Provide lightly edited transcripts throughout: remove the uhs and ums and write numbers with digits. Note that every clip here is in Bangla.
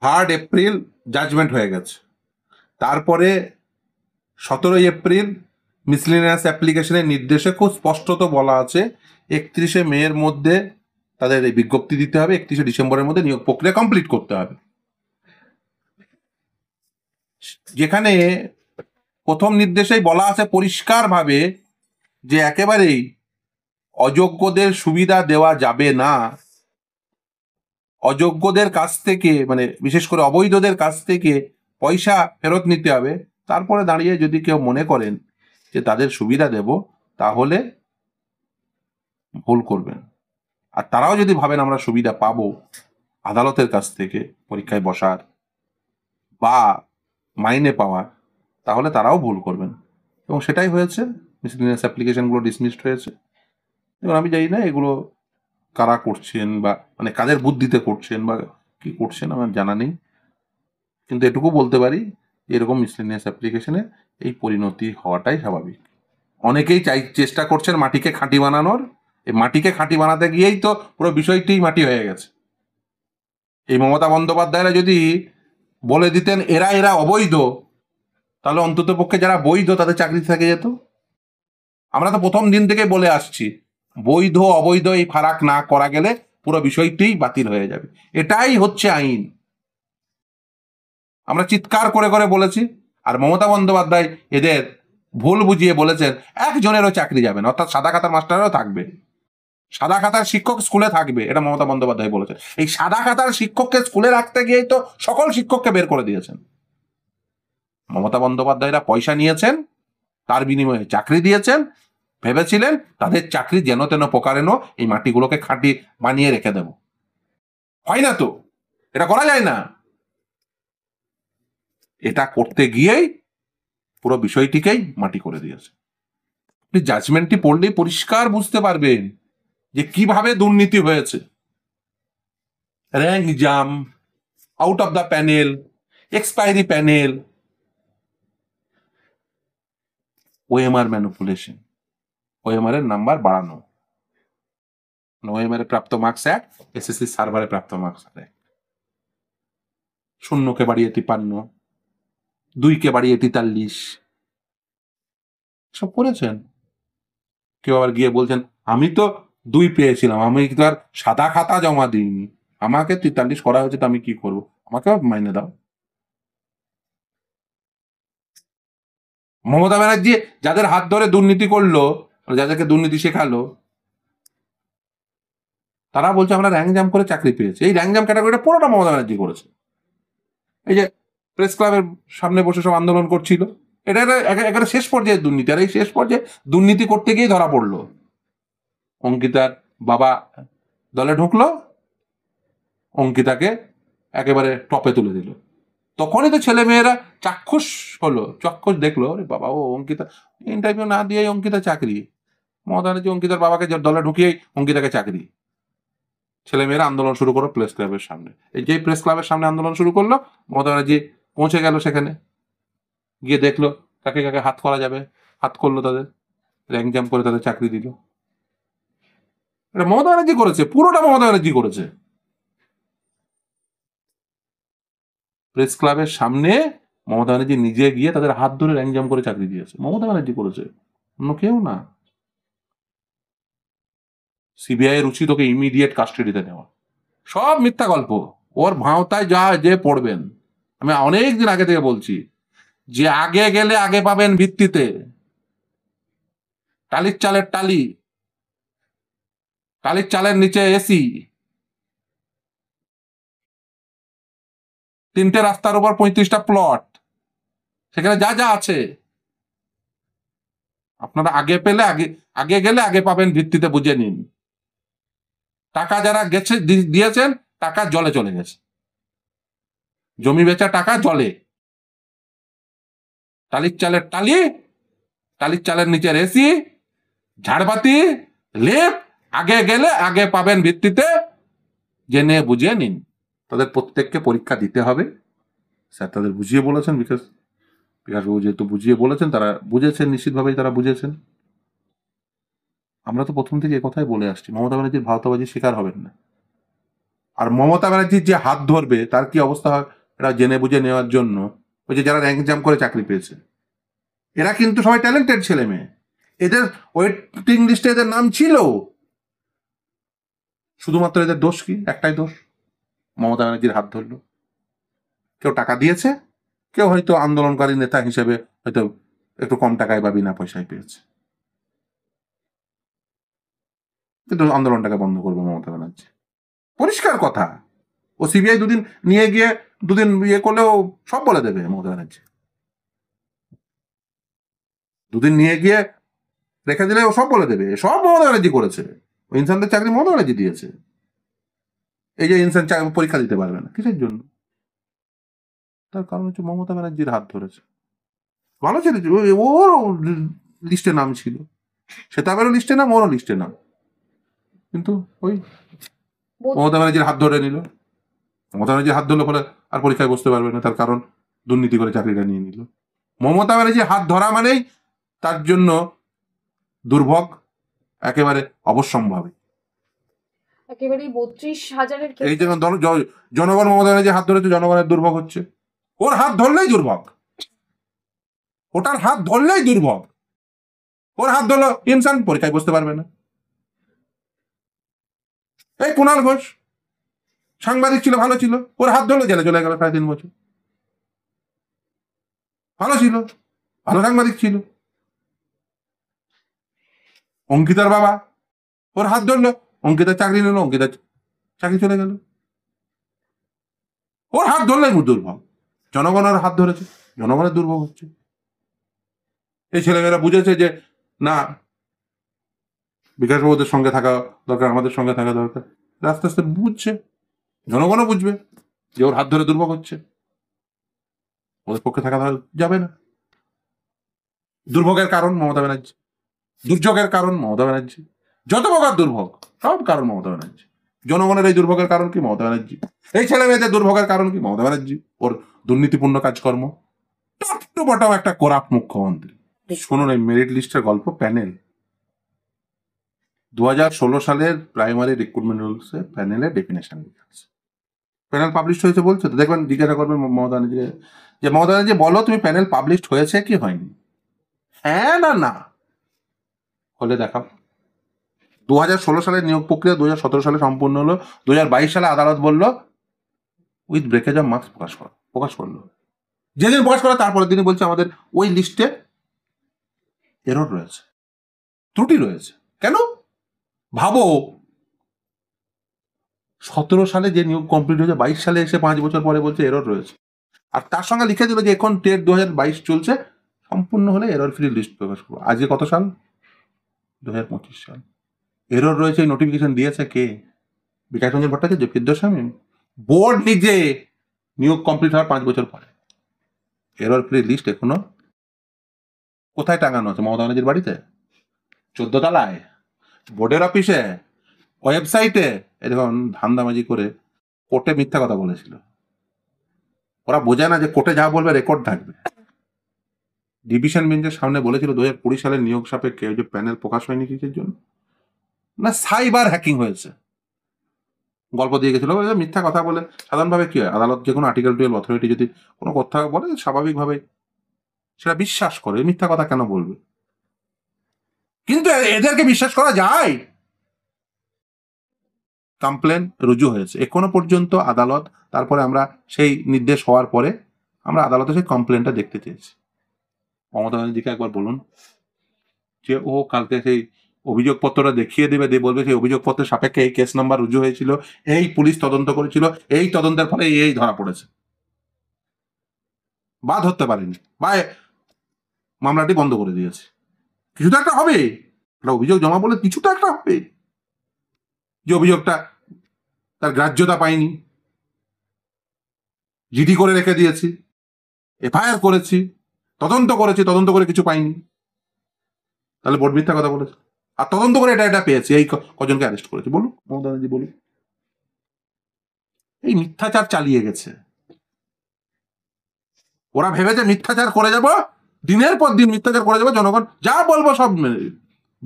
3 এপ্রিল জাজমেন্ট হয়ে গেছে। তারপরে 17 এপ্রিল মিসলিনিয়াস অ্যাপ্লিকেশনের নির্দেশে খুব স্পষ্টত বলা আছে 31 মের মধ্যে তাদের এই বিজ্ঞপ্তি দিতে হবে, 31 ডিসেম্বরের মধ্যে নিয়োগ প্রক্রিয়া কমপ্লিট করতে হবে। যেখানে প্রথম নির্দেশেই বলা আছে পরিষ্কারভাবে যে একেবারেই অযোগ্যদের সুবিধা দেওয়া যাবে না, অযোগ্যদের কাছ থেকে মানে বিশেষ করে অবৈধদের কাছ থেকে পয়সা ফেরত নিতে হবে। তারপরে দাঁড়িয়ে যদি কেউ মনে করেন যে তাদের সুবিধা দেব, তাহলে ভুল করবেন। আর তারাও যদি ভাবেন আমরা সুবিধা পাবো আদালতের কাছ থেকে পরীক্ষায় বসার বা মাইনে পাওয়ার, তাহলে তারাও ভুল করবেন। এবং সেটাই হয়েছে, মিসলিনিয়াস অ্যাপ্লিকেশনগুলো ডিসমিসড হয়েছে। এবং আমি জানি না এগুলো কারা করছেন বা মানে কাদের বুদ্ধিতে করছেন বা কি করছেন আমার জানা নেই, কিন্তু এটুকু বলতে পারি এরকম মিসলিনিয়াস অ্যাপ্লিকেশনে এই পরিণতি হওয়াটাই স্বাভাবিক। অনেকেই চেষ্টা করছেন মাটিকে খাঁটি বানানোর, এই মাটিকে খাঁটি বানাতে গিয়েই তো পুরো বিষয়টি মাটি হয়ে গেছে। এই মমতা বন্দ্যোপাধ্যায়রা যদি বলে দিতেন এরা এরা অবৈধ, তাহলে অন্তত পক্ষে যারা বৈধ তাদের চাকরি থেকে যেত। আমরা তো প্রথম দিন থেকে বলে আসছি বৈধ অবৈধ এই ফারাক না করা গেলে পুরো বিষয়টি বাতিল হয়ে যাবে। এটাই হচ্ছে আইন। আমরা চিৎকার করে করে বলেছি, আর মমতা বন্দ্যোপাধ্যায় এদের ভুল বুঝিয়ে বলেছেন একজনেরও চাকরি যাবে না, অর্থাৎ সাদা খাতার মাস্টারও থাকবে, সাদা খাতার শিক্ষক স্কুলে থাকবে, এটা মমতা বন্দ্যোপাধ্যায় বলেছেন। এই সাদা খাতার শিক্ষককে স্কুলে রাখতে গিয়েই তো সকল শিক্ষককে বের করে দিয়েছেন। মমতা বন্দ্যোপাধ্যায়রা পয়সা নিয়েছেন, তার বিনিময়ে চাকরি দিয়েছেন, ভেবেছিলেন তাদের চাকরি যেন তেন প্রকারেণ এই মাটিগুলোকে খাঁটি বানিয়ে রেখে দেব। হয় না তো, এটা করা যায় না। এটা করতে গিয়েই পুরো বিষয়টিকেই মাটি করে দিয়েছে। আপনি জাজমেন্টটি পড়লেই পরিষ্কার বুঝতে পারবেন যে কিভাবে দুর্নীতি হয়েছে। Rank jam, out of the panel, expiry panel, OMR manipulation, OMR এর নাম্বার বাড়ানো, ওএমআর এর প্রাপ্ত মার্কস 1, এসএসসি সার্ভারে প্রাপ্ত মার্কস 1, শূন্যকে বাড়িয়ে 53, 2কে বাড়িয়ে 43, সব করেছেন। কেউ আবার গিয়ে বলছেন আমি তো 2 পেয়েছিলাম, আমি তো আর সাদা খাতা জমা দিইনি, আমাকে 43 করা হয়েছে, তো আমি কি করবো, আমাকেও মাইনে দাও। মমতা ব্যানার্জি যাদের হাত ধরে দুর্নীতি করলো, যাদেরকে দুর্নীতি শেখালো, তারা বলছে আমরা র্যাঙ্ক জাম করে চাকরি পেয়েছি। এই র্যাঙ্ক জাম ক্যাটাগরিটা পুরোটা মমতা ব্যানার্জি করেছে। এই যে প্রেস ক্লাবের সামনে বসে সব আন্দোলন করছিল, এটা একটা শেষ পর্যায়ে দুর্নীতি। আর এই শেষ পর্যায়ে দুর্নীতি করতে গিয়ে ধরা পড়লো। অঙ্কিতার বাবা দলে ঢুকলো, অঙ্কিতাকে একেবারে টপে তুলে দিল। তখনই তো ছেলে মেয়েরা চাক্ষুষ হলো, চাক্ষুষ দেখলো রে বাবা, ও অঙ্কিতা ইন্টারভিউ না দিয়েই অঙ্কিতা চাকরি। মমতা ব্যানার্জি অঙ্কিতার বাবাকে দলে ঢুকিয়েই অঙ্কিতাকে চাকরি। ছেলে মেয়েরা আন্দোলন শুরু করলো প্রেস ক্লাবের সামনে। এই যে প্রেস ক্লাবের সামনে আন্দোলন শুরু করলো, মমতা ব্যানার্জি পৌঁছে গেল সেখানে, গিয়ে দেখলো কাকে কাকে হাত করা যাবে, হাত করলো, তাদের র্যাঙ্ক জাম করে তাদের চাকরি দিল। এটা মমতা ব্যানার্জি করেছে, পুরোটা মমতা ব্যানার্জি করেছে। প্রেস ক্লাবের সামনে মমতা ব্যানার্জি নিজে গিয়ে তাদের হাত ধরে র্যাঙ্ক জাম করে চাকরি দিয়েছে, মমতা ব্যানার্জি করেছে, অন্য কেউ না। সিবিআই এর উচিত ওকে ইমিডিয়েট কাস্টাডিতে নেওয়া। সব মিথ্যা গল্প, ওর ভাঁওতায় যা যে পড়বেন। আমি অনেক দিন আগে থেকে বলছি যে আগে গেলে আগে পাবেন ভিত্তিতে, টালির চালের টালি, টালির চালের নিচে এসি, 3টে রাস্তার উপর 35টা প্লট, সেখানে যা যা আছে আপনারা আগে পেলে আগে গেলে আগে পাবেন ভিত্তিতে বুঝে নিন। টাকা যারা গেছে দিয়েছেন, টাকা জলে চলে গেছে, জমি বেচা টাকা জলে। টালির চালের টালি, টালির চালের নিচের এসি, ঝাড়বাতি, লেপ, আগে গেলে আগে পাবেন ভিত্তিতে জেনে বুঝে নিন। তাদের প্রত্যেককে পরীক্ষা দিতে হবে, স্যার তাদের বুঝিয়ে বলেছেন। বিকাশবাবু যেহেতু বুঝিয়ে বলেছেন, তারা বুঝেছেন, নিশ্চিতভাবেই তারা বুঝেছেন। আমরা তো প্রথম থেকে একথাই বলে আসছি, মমতা ব্যানার্জির ভাওতাবাজির শিকার হবেন না। আর মমতা ব্যানার্জির যে হাত ধরবে তার কি অবস্থা হয় এটা জেনে বুঝে নেওয়ার জন্য, ওই যে যারা র্যাঙ্ক জাম্প করে চাকরি পেয়েছে, এরা কিন্তু সবাই ট্যালেন্টেড ছেলে মেয়ে, এদের ওয়েটিং লিস্টে এদের নাম ছিল, শুধুমাত্র এদের দোষ কি? একটাই দোষ, মমতা ব্যানার্জির হাত ধরলো। কেউ টাকা দিয়েছে, কেউ হয়তো আন্দোলনকারী নেতা হিসেবে হয়তো একটু কম টাকায় বা বিনা পয়সায় পেয়েছে, কিন্তু আন্দোলনটাকে বন্ধ করবে মমতা ব্যানার্জি, পরিষ্কার কথা। ও সিবিআই দুদিন নিয়ে গিয়ে দুদিন ইয়ে করলেও সব বলে দেবে মমতা ব্যানার্জি, দুদিন নিয়ে গিয়ে রেখে দিলে ও সব বলে দেবে, সব মমতা ব্যানার্জি করেছে। ইনসানদের চাকরি মমতা ব্যানার্জি দিয়েছে। এই যে ইনসান পরীক্ষা দিতে পারবে না, কিসের জন্য? তার কারণ হচ্ছে মমতা ব্যানার্জির হাত ধরেছে। ভালো ছেলে, ওর লিস্টে নাম ছিল, শ্বেতাবেরও লিস্টে নাম, ওরও লিস্টে নাম, কিন্তু ওই মমতা ব্যানার্জির হাত ধরে নিল। মমতা ব্যানার্জির হাত ধরলো ফলে আর পরীক্ষায় বসতে পারবে না, তার কারণ দুর্নীতি করে চাকরিটা নিয়ে নিল। মমতা ব্যানার্জির হাত ধরা মানেই তার জন্য দুর্ভোগ, একেবারে অবশ্যম্ভাবী। একেবারে 32,000-এর এই যে জনগণ মমতা ব্যানার্জির হাত ধরেছে, জনগণের দুর্ভোগ হচ্ছে। ওর হাত ধরলেই দুর্ভোগ, ওটার হাত ধরলেই দুর্ভোগ। ওর হাত ধরলো ইনসান, পরীক্ষায় বসতে পারবে না। এই কুণাল ঘোষ সাংবাদিক ছিল, ভালো ছিল, ওর হাত ধরলো, জেলে চলে গেল 3.5 বছর। ভালো ছিল, ভালো সাংবাদিক ছিল। অঙ্কিতার বাবা, ওর হাত ধরলো, অঙ্কিতার চাকরি নিল, অঙ্কিতার চাকরি চলে গেল। ওর হাত ধরলেই দুর্ভোগ। জনগণের হাত ধরেছে, জনগণের দুর্ভোগ হচ্ছে। এই ছেলেমেয়েরা বুঝেছে যে না, বিকাশবাবুদের সঙ্গে থাকা দরকার, আমাদের সঙ্গে থাকা দরকার। আস্তে আস্তে বুঝছে, জনগণও বুঝবে যে ওর হাত ধরে দুর্ভোগ হচ্ছে, ওদের পক্ষে থাকা যাবে না। দুর্ভোগের কারণ মমতা ব্যানার্জি, দুর্যোগের কারণ মমতা ব্যানার্জি, যত প্রকার দুর্ভোগ সব কারণ মমতা ব্যানার্জি। জনগণের এই দুর্ভোগের কারণ কি? মমতা ব্যানার্জি। এই ছেলে মেয়েদের দুর্ভোগের কারণ কি? মমতা ব্যানার্জি, ওর দুর্নীতিপূর্ণ কাজকর্ম, টপ টু বটম একটা করাপ্ট মুখ্যমন্ত্রী। শুনুন এই মেরিট লিস্টের গল্প। প্যানেল 2016 সালের প্রাইমারি রিক্রুটমেন্ট রুলসে প্যানেলের ডেফিনেশন লিখেছে, প্যানেল পাবলিশ হয়েছে বলছে তো, দেখবেন জিজ্ঞাসা করবেন মমতা ব্যানার্জি যে মমতা ব্যানার্জি বলো তুমি প্যানেল পাবলিশ হয়েছে কি হয়নি, হ্যাঁ না না হলে দেখাও। 2016 সালের নিয়োগ প্রক্রিয়া 2017 সালে সম্পূর্ণ হলো, 2022 সালে আদালত বলল উইথ ব্রেকেজ অফ মার্কস প্রকাশ করলো। যেদিন প্রকাশ করা তারপরের দিনই বলছে আমাদের ওই লিস্টে এরর রয়েছে, ত্রুটি রয়েছে। কেন? ভাবো 17 সালে যে নিয়োগ কমপ্লিট হয়েছে, 22 সালে এসে 5 বছর পরে বলছে এরর রয়েছে, আর তার সঙ্গে লিখে দিল যে এখন টেট 2022 চলছে, সম্পূর্ণ হলে এরর ফ্রি লিস্ট প্রকাশ করবো। আজকে কত সাল? 2025 সাল। এরর রয়েছে, এই নোটিফিকেশন দিয়েছে কে? বিকাশ রঞ্জন ভট্টাচার্য, ফিরদৌস শামীম। বোর্ড নিজে নিয়োগ কমপ্লিট হওয়ার 5 বছর পরে এরর ফ্রি লিস্ট এখনো কোথায় টাঙানো আছে? মমতা ব্যানার্জির বাড়িতে, 14 তলায়, বোর্ডের অফিসে, ওয়েবসাইটে। এরকম ধান্দাবাজি করে কোর্টে মিথ্যা কথা বলেছিল। ওরা বোঝে না যে কোর্টে যা বলবে রেকর্ড থাকবে। ডিভিশন বেঞ্চের সামনে বলেছিল 2020 সালের নিয়োগ সাপেক্ষে ওই যে প্যানেল প্রকাশ হয়নি কিসের জন্য? না সাইবার হ্যাকিং হয়েছে, গল্প দিয়ে গেছিল। মিথ্যা কথা বলে সাধারণভাবে কি হয়, আদালত যে কোনো আর্টিকেল 12 অথরিটি যদি কোনো কথা বলে স্বাভাবিকভাবে সেটা বিশ্বাস করে, মিথ্যা কথা কেন বলবে? কিন্তু এদেরকে বিশ্বাস করা যায়? কমপ্লেন রুজু হয়েছে এখনো পর্যন্ত আদালত, তারপরে আমরা সেই নির্দেশ হওয়ার পরে আমরা আদালতে সেই কমপ্লেনটা দেখতে চেয়েছি। মমতা ব্যানার্জিকে একবার বলুন যে ও কালকে সেই অভিযোগপত্রটা দেখিয়ে দেবে, দিয়ে বলবে সেই অভিযোগপত্রের সাপেক্ষে এই কেস নাম্বার রুজু হয়েছিল, এই পুলিশ তদন্ত করেছিল, এই তদন্তের ফলে এই ধরা পড়েছে, বা ধরতে পারেনি, বা মামলাটি বন্ধ করে দিয়েছে। কিছু তো একটা হবে, একটা অভিযোগ জমা বলে কিছু তো একটা হবে, যে অভিযোগটা তার গ্রাহ্যতা পায়নি, জিডি করে রেখে দিয়েছি, এফআইআর করেছি, তদন্ত করেছি, তদন্ত করে কিছু পাইনি, তাহলে বোর্ড মিথ্যা কথা বলেছে। আর তদন্ত করে এটা পেয়েছি, এই কজনকে অ্যারেস্ট করেছে, বলুন মমতা ব্যানার্জি বলুন। এই মিথ্যাচার চালিয়ে গেছে, ওরা ভেবেছে মিথ্যাচার করে যাব, দিনের পর দিন মিথ্যাচার করে যাবো, জনগণ যা বলবো সব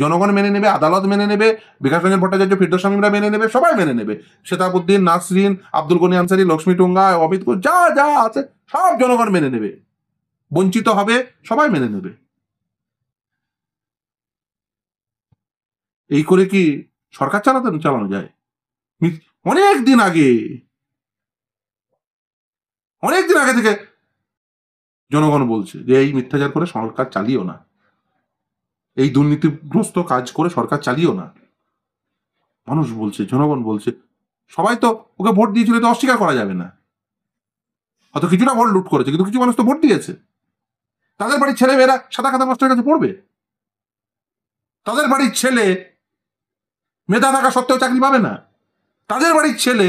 জনগণ মেনে নেবে, আদালত মেনে নেবে, বিকাশ রঞ্জন ভট্টাচার্য, ফিরদৌস শামীমরা মেনে নেবে, সবাই মেনে নেবে, শেতাবুদ্দিন, নাসরিন, আব্দুল গনি আনসারী, লক্ষ্মী টুঙ্গা, অমিত ঘোষ, যা যা আছে সব জনগণ মেনে নেবে। বঞ্চিত হবে, সবাই মেনে নেবে। এই করে কি সরকার চালানো যায়? অনেক দিন আগে থেকে জনগণ বলছে যে এই মিথ্যাচার করে সরকার চালিও না, এই দুর্নীতিগ্রস্ত কাজ করে সরকার চালিও না। মানুষ বলছে, জনগণ বলছে, সবাই তো ওকে ভোট দিয়েছিল, তো অস্বীকার করা যাবে না। হয়তো কিছুটা ভোট লুট করেছে, কিন্তু কিছু মানুষ তো ভোট দিয়েছে। তাদের বাড়ির ছেলে মেয়েরা সাদা খাতা মাস্টারের কাছে পড়বে? তাদের বাড়ির ছেলে মেধা থাকা সত্ত্বেও চাকরি পাবে না? তাদের বাড়ির ছেলে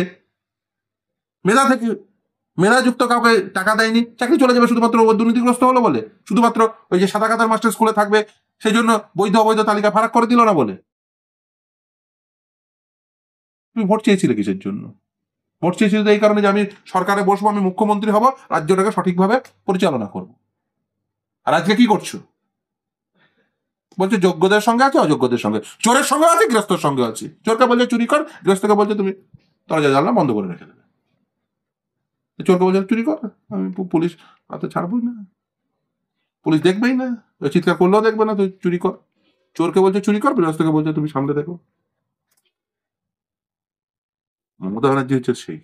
মেধাযুক্ত কাউকে টাকা দেয়নি, চাকরি চলে যাবে শুধুমাত্র ও দুর্নীতিগ্রস্ত হলো বলে? শুধুমাত্র ওই যে সাদা খাতার মাস্টার স্কুলে থাকবে সেই জন্য বৈধ অবৈধ তালিকা ফারাক করে দিল না বলে? তুমি ভোট চেয়েছিলে কিসের জন্য? ভোট চেয়েছিল তো এই কারণে যে আমি সরকারে বসবো, আমি মুখ্যমন্ত্রী হব, রাজ্যটাকে সঠিকভাবে পরিচালনা করব। আর আজকে কি করছো? বলছে যোগ্যদের সঙ্গে আছে, অযোগ্যদের সঙ্গে, চোরের সঙ্গে আছে, গৃহস্থর সঙ্গে আছে। চোরকে বলছে চুরি কর, গৃহস্থকে বলছে তুমি দরজা জানলা বন্ধ করে রেখে দেবে। চোরকে বলছে চুরি কর, আমি পুলিশ হাতে ছাড়বই না, পুলিশ দেখবেই না, চিৎকার করলেও দেখবে না, তুই চুরি কর। চোরকে বলছে চুরি কর, গৃহস্থকে বলছে তুমি সামনে দেখো। মমতা ব্যানার্জি হচ্ছে সেই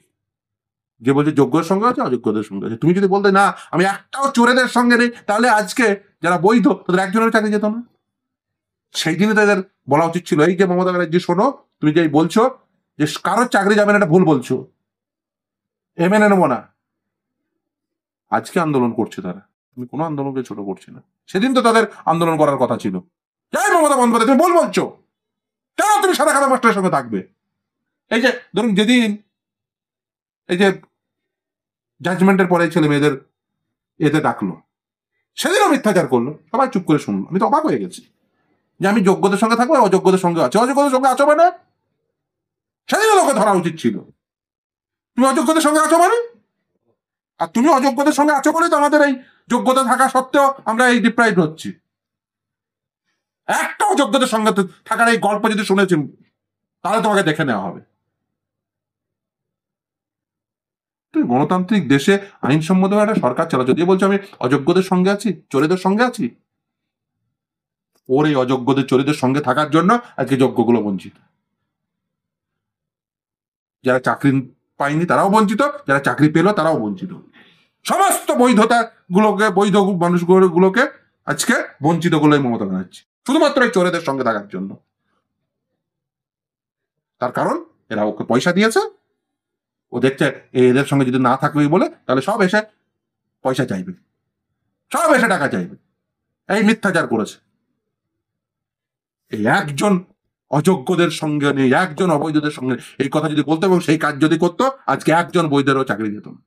যে বলছে যোগ্যদের সঙ্গে আছে, অযোগ্যদের সঙ্গে আছে। তুমি যদি বলতে না আমি একটাও চোরেদের সঙ্গে নেই, তাহলে আজকে যারা বৈধ তাদের একজনের চাকরি যেত না। সেই দিনে তাদের বলা উচিত ছিল, এই যে মমতা ব্যানার্জি শোনো, তুমি যে বলছো যে কারোর চাকরি যাবে না, এটা ভুল বলছো, মেনে নেবো না। আজকে আন্দোলন করছে তারা, তুমি কোনো আন্দোলনকে ছোট করছে না। সেদিন তো তাদের আন্দোলন করার কথা ছিল। যাই মমতা বন্দ্যোপাধ্যায়, তুমি ভুল বলছো, কেন তুমি সাদা খাতা মাস্টারের সঙ্গে থাকবে? এই যে ধরুন যেদিন এই যে জাজমেন্টের পরে ছেলে মেয়েদের এতে ডাকলো, সেদিনও মিথ্যাচার করলো, সবাই চুপ করে শুনলো। আমি তো অবাক হয়ে গেছি যে আমি যোগ্যদের সঙ্গে থাকবো, অযোগ্যদের সঙ্গে আছো, অযোগ্যদের সঙ্গে আছো মানে? সেদিনও লোকে ধরা উচিত ছিল। তুমি অযোগ্যদের সঙ্গে আছো মানে? আর তুমি অযোগ্যদের সঙ্গে আছো বলে তো আমাদের এই যোগ্যতা থাকা সত্ত্বেও আমরা এই ডিপ্রাইভ হচ্ছি। একটা অযোগ্যদের সঙ্গে থাকার এই গল্প যদি শুনেছি, তাহলে তোমাকে দেখে নেওয়া হবে। গণতান্ত্রিক দেশে আইনসম্মত একটা সরকার চালা। যদি বলছো আমি অযোগ্যদের সঙ্গে আছি, চোরেদের সঙ্গে আছি, ওর এই অযোগ্যদের চোরেদের সঙ্গে থাকার জন্য আজকে যোগ্যগুলো বঞ্চিত। যারা চাকরি পায়নি তারাও বঞ্চিত, যারা চাকরি পেল তারাও বঞ্চিত। সমস্ত বৈধতা গুলোকে, বৈধ মানুষগুলোকে আজকে বঞ্চিত করলো এই মমতা ব্যানার্জি, শুধুমাত্র এই চোরেদের সঙ্গে থাকার জন্য। তার কারণ এরা ওকে পয়সা দিয়েছে, ও দেখছে এদের সঙ্গে যদি না থাকবে বলে, তাহলে সব এসে পয়সা চাইবে, সব এসে টাকা চাইবে। এই মিথ্যাচার করেছে। এই একজন অযোগ্যদের সঙ্গে নেই, একজন অবৈধদের সঙ্গে এই কথা যদি বলতো এবং সেই কাজ যদি করতো, আজকে একজন বৈধেরও চাকরি যেত না।